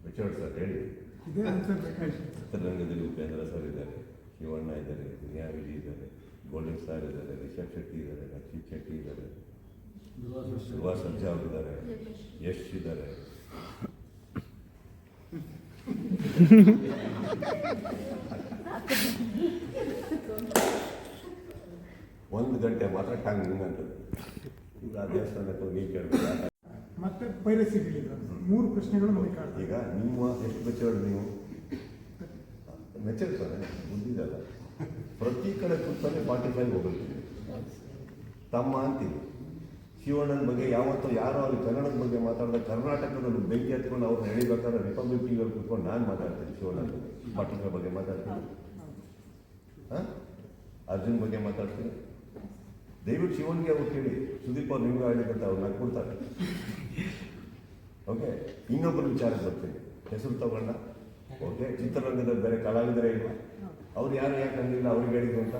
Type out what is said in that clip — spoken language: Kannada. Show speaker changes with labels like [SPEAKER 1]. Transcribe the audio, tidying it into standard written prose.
[SPEAKER 1] ಮೆಚೋರ್ಡ್ ಸರ್ ಹೇಳಿ. ಚಿತ್ರರಂಗದಲ್ಲಿ ಉಪೇಂದ್ರ ಸರ್ ಇದ್ದಾರೆ, ಶಿವಣ್ಣ ಇದ್ದಾರೆ, ದುನಿಯಾ ವಿಜಿ ಇದ್ದಾರೆ, ಗೋಲ್ಡನ್ ಸ್ಟಾರ್ ಇದ್ದಾರೆ, ರಿಷಬ್ ಶೆಟ್ಟಿ ಇದ್ದಾರೆ, ರಕ್ಷಿತ್ ಶೆಟ್ಟಿ ಇದ್ದಾರೆ, ಧ್ರುವ ಸರ್ಜಾ ಅವರಿದ್ದಾರೆ, ಯಶ್ ಇದ್ದಾರೆ. ಒಂದು ಗಂಟೆ ಮಾತ್ರ ಟಾಂಗ್ ಹಿಂಗಂತದ್ದು. ಈಗ ಆ ದೇವಸ್ಥಾನಕ್ಕೆ ಹೋಗಿ ಕೇಳಬೇಕು.
[SPEAKER 2] ಮತ್ತೆ ಪೈರಸಿಗಳಿಲ್ಲ. 3 ಪ್ರಶ್ನೆಗಳು ನಮಗೆ ಕಾಡ್ತವೆ.
[SPEAKER 1] ಈಗ ನಿಮ್ಮ ಎಷ್ಟು ಮೆಚೋರ್ಡ್ ನೀವು ಮೆಚೋರ್ತಾರೆ ಬುದ್ಧಿದಲ್ಲ. ಪ್ರತಿ ಕಡೆ ಕೂತಾನೆ 45 ಹೋಗ್ತೀವಿ. ತಮ್ಮ ಅಂತೀವಿ. ಶಿವಣ್ಣನ ಬಗ್ಗೆ ಯಾವತ್ತೂ ಯಾರೋ ಅವ್ರಿಗೆ ಕನ್ನಡದ ಬಗ್ಗೆ ಮಾತಾಡಿದ ಕರ್ನಾಟಕದಲ್ಲಿ ಬೆಂಕಿ ಹತ್ಕೊಂಡು ಅವ್ರನ್ನ ಎಳಿಬೇಕಾದ್ರೆ ರಿಪಬ್ಲಿಕ್ ಟಿವಿಯಲ್ಲಿ ಕೂತ್ಕೊಂಡು ನಾನು ಮಾತಾಡ್ತೀನಿ. ಶಿವಣ್ಣನ ಬಗ್ಗೆ, ಪಾಟೀಲ್ ಬಗ್ಗೆ ಮಾತಾಡ್ತೀನಿ, ಅರ್ಜುನ್ ಬಗ್ಗೆ ಮಾತಾಡ್ತೀನಿ. ದಯವಿಟ್ಟು ಶಿವನ್ಗೆ ಅವ್ರು ಕೇಳಿ, ಸುದೀಪ್ ಅವ್ರು ನಿಮ್ಗೆ ಆಡಬೇಕಂತ ಅವ್ರು ನಂಗೆ ಕೊಡ್ತಾರೆ. ಓಕೆ, ಇನ್ನೊಬ್ಬರು ವಿಚಾರಕ್ಕೆ ಬರ್ತೀನಿ. ಹೆಸರು ತಗೊಂಡ ಓಕೆ, ಚಿತ್ರರಂಗದ ಬೇರೆ ಕಲಾವಿದರೇ ಇಲ್ಲ, ಅವ್ರು ಯಾರು ಯಾಕೆ ಅಂದಿಲ್ಲ ಅವ್ರಿಗೆ ಹೇಳಿದ್ರು ಅಂತ